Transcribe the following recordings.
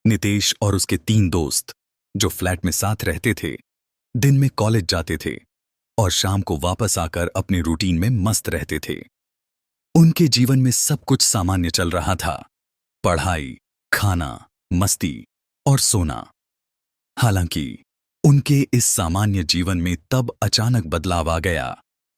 नितेश और उसके 3 दोस्त जो फ्लैट में साथ रहते थे, दिन में कॉलेज जाते थे और शाम को वापस आकर अपनी रूटीन में मस्त रहते थे। उनके जीवन में सब कुछ सामान्य चल रहा था, पढ़ाई, खाना, मस्ती और सोना। हालांकि उनके इस सामान्य जीवन में तब अचानक बदलाव आ गया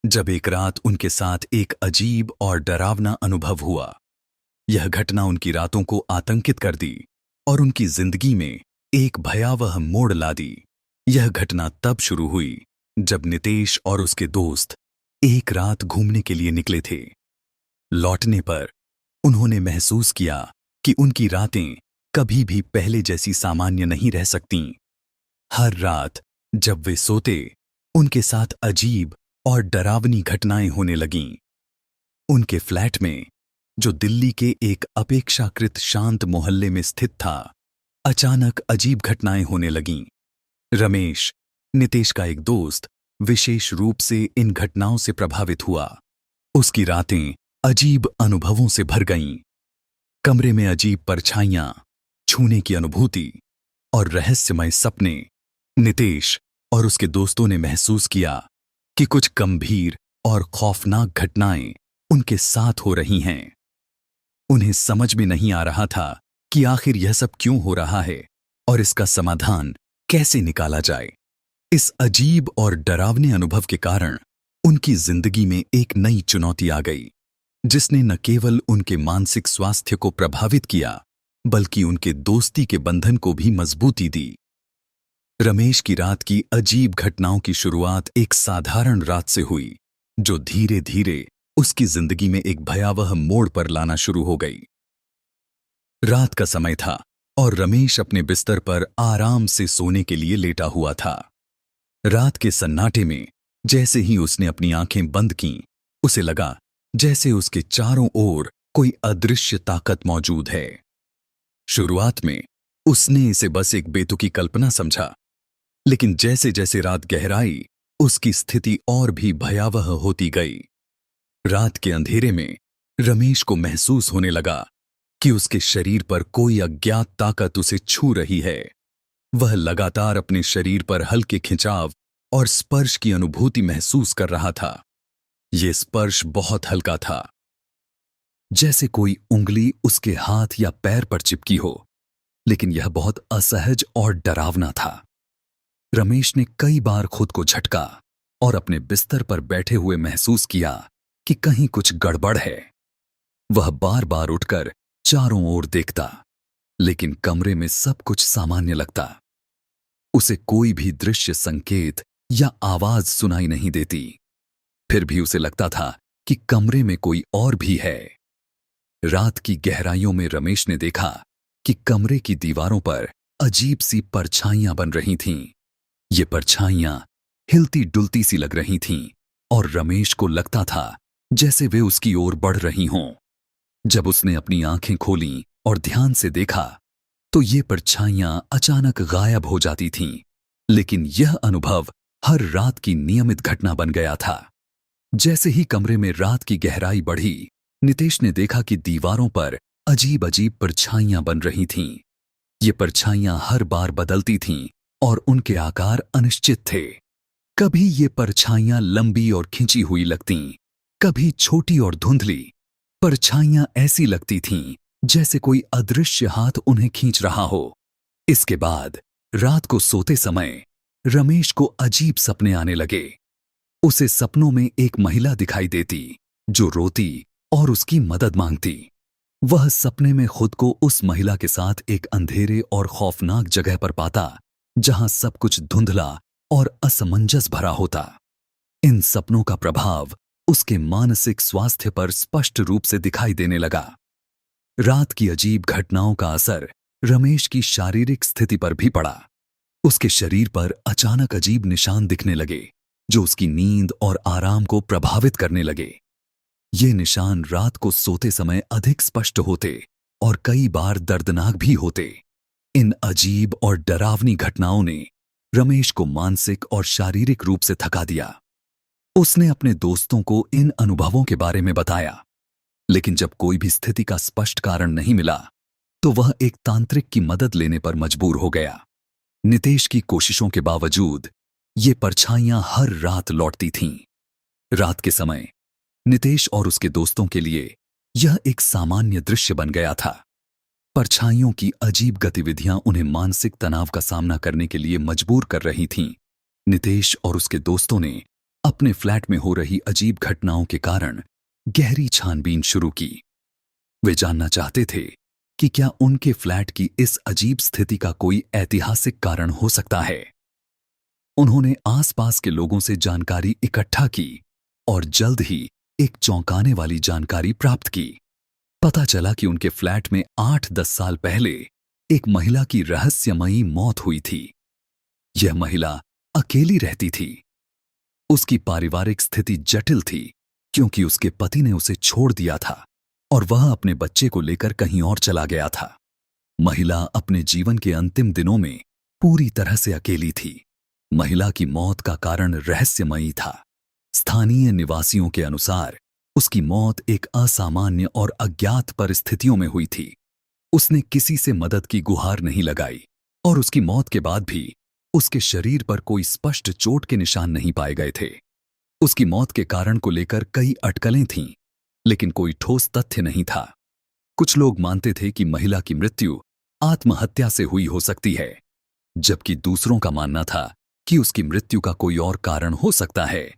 जब एक रात उनके साथ एक अजीब और डरावना अनुभव हुआ। यह घटना उनकी रातों को आतंकित कर दी और उनकी जिंदगी में एक भयावह मोड़ ला दी। यह घटना तब शुरू हुई जब नितेश और उसके दोस्त एक रात घूमने के लिए निकले थे। लौटने पर उन्होंने महसूस किया कि उनकी रातें कभी भी पहले जैसी सामान्य नहीं रह सकतीं। हर रात जब वे सोते, उनके साथ अजीब और डरावनी घटनाएं होने लगीं। उनके फ्लैट में, जो दिल्ली के एक अपेक्षाकृत शांत मोहल्ले में स्थित था, अचानक अजीब घटनाएं होने लगीं। रमेश, नितेश का एक दोस्त, विशेष रूप से इन घटनाओं से प्रभावित हुआ। उसकी रातें अजीब अनुभवों से भर गईं। कमरे में अजीब परछाइयां, छूने की अनुभूति और रहस्यमय सपने। नितेश और उसके दोस्तों ने महसूस किया कि कुछ गंभीर और खौफनाक घटनाएं उनके साथ हो रही हैं। उन्हें समझ में नहीं आ रहा था कि आखिर यह सब क्यों हो रहा है और इसका समाधान कैसे निकाला जाए। इस अजीब और डरावने अनुभव के कारण उनकी जिंदगी में एक नई चुनौती आ गई, जिसने न केवल उनके मानसिक स्वास्थ्य को प्रभावित किया, बल्कि उनके दोस्ती के बंधन को भी मजबूती दी। रमेश की रात की अजीब घटनाओं की शुरुआत एक साधारण रात से हुई, जो धीरे धीरे उसकी जिंदगी में एक भयावह मोड़ पर लाना शुरू हो गई। रात का समय था और रमेश अपने बिस्तर पर आराम से सोने के लिए लेटा हुआ था। रात के सन्नाटे में जैसे ही उसने अपनी आंखें बंद कीं, उसे लगा जैसे उसके चारों ओर कोई अदृश्य ताकत मौजूद है। शुरुआत में उसने इसे बस एक बेतुकी कल्पना समझा, लेकिन जैसे जैसे रात गहराई, उसकी स्थिति और भी भयावह होती गई। रात के अंधेरे में रमेश को महसूस होने लगा कि उसके शरीर पर कोई अज्ञात ताकत उसे छू रही है। वह लगातार अपने शरीर पर हल्के खिंचाव और स्पर्श की अनुभूति महसूस कर रहा था। यह स्पर्श बहुत हल्का था, जैसे कोई उंगली उसके हाथ या पैर पर चिपकी हो, लेकिन यह बहुत असहज और डरावना था। रमेश ने कई बार खुद को झटका और अपने बिस्तर पर बैठे हुए महसूस किया कि कहीं कुछ गड़बड़ है। वह बार बार उठकर चारों ओर देखता, लेकिन कमरे में सब कुछ सामान्य लगता। उसे कोई भी दृश्य संकेत या आवाज सुनाई नहीं देती। फिर भी उसे लगता था कि कमरे में कोई और भी है। रात की गहराइयों में रमेश ने देखा कि कमरे की दीवारों पर अजीब सी परछाइयां बन रही थीं। ये परछाइयां हिलती डुलती सी लग रही थीं और रमेश को लगता था जैसे वे उसकी ओर बढ़ रही हों। जब उसने अपनी आंखें खोलीं और ध्यान से देखा, तो ये परछाइयां अचानक गायब हो जाती थीं, लेकिन यह अनुभव हर रात की नियमित घटना बन गया था। जैसे ही कमरे में रात की गहराई बढ़ी, नितेश ने देखा कि दीवारों पर अजीब अजीब परछाइयां बन रही थीं। ये परछाइयां हर बार बदलती थीं और उनके आकार अनिश्चित थे। कभी ये परछाइयां लंबी और खिंची हुई लगतीं, कभी छोटी और धुंधली। परछाइयां ऐसी लगती थीं जैसे कोई अदृश्य हाथ उन्हें खींच रहा हो। इसके बाद रात को सोते समय रमेश को अजीब सपने आने लगे। उसे सपनों में एक महिला दिखाई देती जो रोती और उसकी मदद मांगती। वह सपने में खुद को उस महिला के साथ एक अंधेरे और खौफनाक जगह पर पाता, जहां सब कुछ धुंधला और असमंजस भरा होता। इन सपनों का प्रभाव उसके मानसिक स्वास्थ्य पर स्पष्ट रूप से दिखाई देने लगा। रात की अजीब घटनाओं का असर रमेश की शारीरिक स्थिति पर भी पड़ा। उसके शरीर पर अचानक अजीब निशान दिखने लगे, जो उसकी नींद और आराम को प्रभावित करने लगे। ये निशान रात को सोते समय अधिक स्पष्ट होते और कई बार दर्दनाक भी होते। इन अजीब और डरावनी घटनाओं ने रमेश को मानसिक और शारीरिक रूप से थका दिया। उसने अपने दोस्तों को इन अनुभवों के बारे में बताया, लेकिन जब कोई भी स्थिति का स्पष्ट कारण नहीं मिला, तो वह एक तांत्रिक की मदद लेने पर मजबूर हो गया। नितेश की कोशिशों के बावजूद ये परछाइयां हर रात लौटती थीं। रात के समय नितेश और उसके दोस्तों के लिए यह एक सामान्य दृश्य बन गया था। परछाइयों की अजीब गतिविधियां उन्हें मानसिक तनाव का सामना करने के लिए मजबूर कर रही थीं। नितेश और उसके दोस्तों ने अपने फ्लैट में हो रही अजीब घटनाओं के कारण गहरी छानबीन शुरू की। वे जानना चाहते थे कि क्या उनके फ्लैट की इस अजीब स्थिति का कोई ऐतिहासिक कारण हो सकता है। उन्होंने आसपास के लोगों से जानकारी इकट्ठा की और जल्द ही एक चौंकाने वाली जानकारी प्राप्त की। पता चला कि उनके फ्लैट में 8-10 साल पहले एक महिला की रहस्यमयी मौत हुई थी। यह महिला अकेली रहती थी। उसकी पारिवारिक स्थिति जटिल थी क्योंकि उसके पति ने उसे छोड़ दिया था और वह अपने बच्चे को लेकर कहीं और चला गया था। महिला अपने जीवन के अंतिम दिनों में पूरी तरह से अकेली थी। महिला की मौत का कारण रहस्यमयी था। स्थानीय निवासियों के अनुसार उसकी मौत एक असामान्य और अज्ञात परिस्थितियों में हुई थी। उसने किसी से मदद की गुहार नहीं लगाई और उसकी मौत के बाद भी उसके शरीर पर कोई स्पष्ट चोट के निशान नहीं पाए गए थे। उसकी मौत के कारण को लेकर कई अटकलें थीं, लेकिन कोई ठोस तथ्य नहीं था। कुछ लोग मानते थे कि महिला की मृत्यु आत्महत्या से हुई हो सकती है, जबकि दूसरों का मानना था कि उसकी मृत्यु का कोई और कारण हो सकता है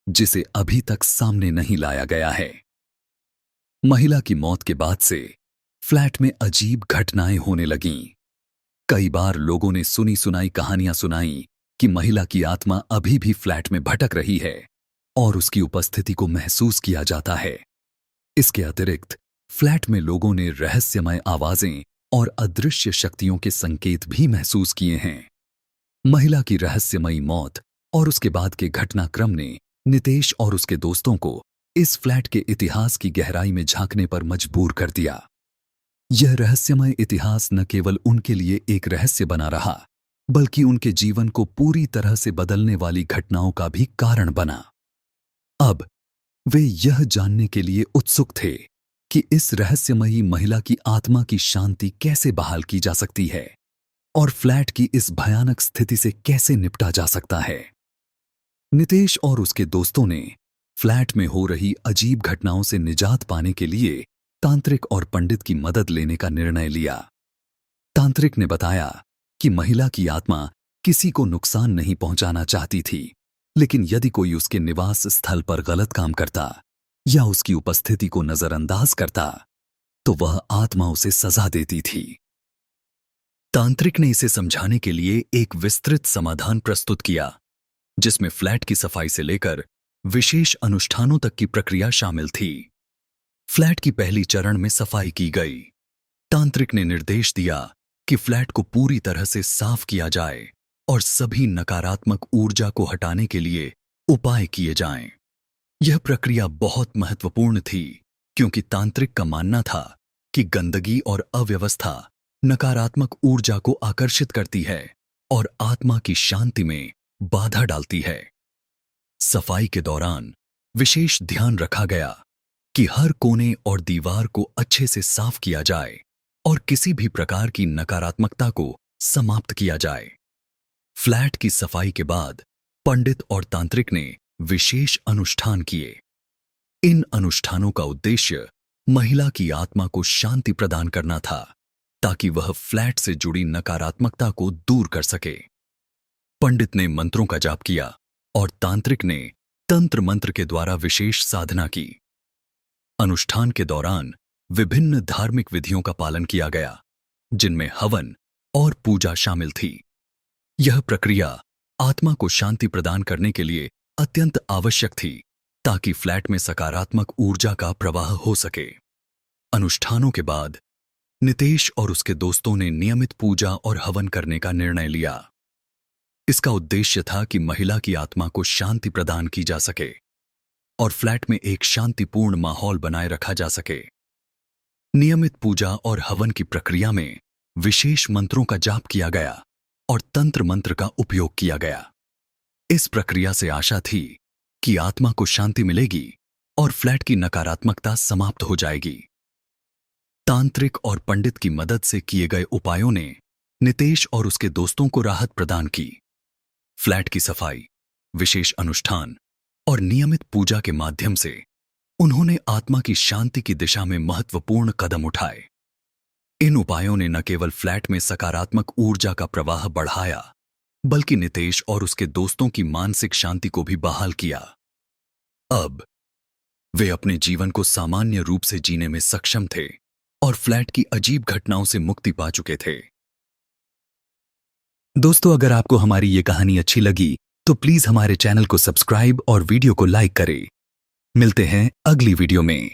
जिसे अभी तक सामने नहीं लाया गया है। महिला की मौत के बाद से फ्लैट में अजीब घटनाएं होने लगीं। कई बार लोगों ने सुनी सुनाई कहानियां सुनाई कि महिला की आत्मा अभी भी फ्लैट में भटक रही है और उसकी उपस्थिति को महसूस किया जाता है। इसके अतिरिक्त फ्लैट में लोगों ने रहस्यमय आवाजें और अदृश्य शक्तियों के संकेत भी महसूस किए हैं। महिला की रहस्यमयी मौत और उसके बाद के घटनाक्रम ने नितेश और उसके दोस्तों को इस फ्लैट के इतिहास की गहराई में झांकने पर मजबूर कर दिया। यह रहस्यमय इतिहास न केवल उनके लिए एक रहस्य बना रहा, बल्कि उनके जीवन को पूरी तरह से बदलने वाली घटनाओं का भी कारण बना। अब वे यह जानने के लिए उत्सुक थे कि इस रहस्यमयी महिला की आत्मा की शांति कैसे बहाल की जा सकती है और फ्लैट की इस भयानक स्थिति से कैसे निपटा जा सकता है। नितेश और उसके दोस्तों ने फ्लैट में हो रही अजीब घटनाओं से निजात पाने के लिए तांत्रिक और पंडित की मदद लेने का निर्णय लिया। तांत्रिक ने बताया कि महिला की आत्मा किसी को नुकसान नहीं पहुंचाना चाहती थी, लेकिन यदि कोई उसके निवास स्थल पर गलत काम करता या उसकी उपस्थिति को नजरअंदाज करता, तो वह आत्मा उसे सजा देती थी। तांत्रिक ने इसे समझाने के लिए एक विस्तृत समाधान प्रस्तुत किया, जिसमें फ्लैट की सफाई से लेकर विशेष अनुष्ठानों तक की प्रक्रिया शामिल थी। फ्लैट की पहली चरण में सफाई की गई। तांत्रिक ने निर्देश दिया कि फ्लैट को पूरी तरह से साफ किया जाए और सभी नकारात्मक ऊर्जा को हटाने के लिए उपाय किए जाएं। यह प्रक्रिया बहुत महत्वपूर्ण थी क्योंकि तांत्रिक का मानना था कि गंदगी और अव्यवस्था नकारात्मक ऊर्जा को आकर्षित करती है और आत्मा की शांति में बाधा डालती है। सफाई के दौरान विशेष ध्यान रखा गया कि हर कोने और दीवार को अच्छे से साफ किया जाए और किसी भी प्रकार की नकारात्मकता को समाप्त किया जाए। फ्लैट की सफाई के बाद पंडित और तांत्रिक ने विशेष अनुष्ठान किए। इन अनुष्ठानों का उद्देश्य महिला की आत्मा को शांति प्रदान करना था, ताकि वह फ्लैट से जुड़ी नकारात्मकता को दूर कर सके। पंडित ने मंत्रों का जाप किया और तांत्रिक ने तंत्र मंत्र के द्वारा विशेष साधना की। अनुष्ठान के दौरान विभिन्न धार्मिक विधियों का पालन किया गया, जिनमें हवन और पूजा शामिल थी। यह प्रक्रिया आत्मा को शांति प्रदान करने के लिए अत्यंत आवश्यक थी, ताकि फ्लैट में सकारात्मक ऊर्जा का प्रवाह हो सके। अनुष्ठानों के बाद नितेश और उसके दोस्तों ने नियमित पूजा और हवन करने का निर्णय लिया। इसका उद्देश्य था कि महिला की आत्मा को शांति प्रदान की जा सके और फ्लैट में एक शांतिपूर्ण माहौल बनाए रखा जा सके। नियमित पूजा और हवन की प्रक्रिया में विशेष मंत्रों का जाप किया गया और तंत्र मंत्र का उपयोग किया गया। इस प्रक्रिया से आशा थी कि आत्मा को शांति मिलेगी और फ्लैट की नकारात्मकता समाप्त हो जाएगी। तांत्रिक और पंडित की मदद से किए गए उपायों ने नितेश और उसके दोस्तों को राहत प्रदान की। फ्लैट की सफाई, विशेष अनुष्ठान और नियमित पूजा के माध्यम से उन्होंने आत्मा की शांति की दिशा में महत्वपूर्ण कदम उठाए। इन उपायों ने न केवल फ्लैट में सकारात्मक ऊर्जा का प्रवाह बढ़ाया, बल्कि नितेश और उसके दोस्तों की मानसिक शांति को भी बहाल किया। अब वे अपने जीवन को सामान्य रूप से जीने में सक्षम थे और फ्लैट की अजीब घटनाओं से मुक्ति पा चुके थे। दोस्तों, अगर आपको हमारी ये कहानी अच्छी लगी तो प्लीज हमारे चैनल को सब्सक्राइब और वीडियो को लाइक करें। मिलते हैं अगली वीडियो में।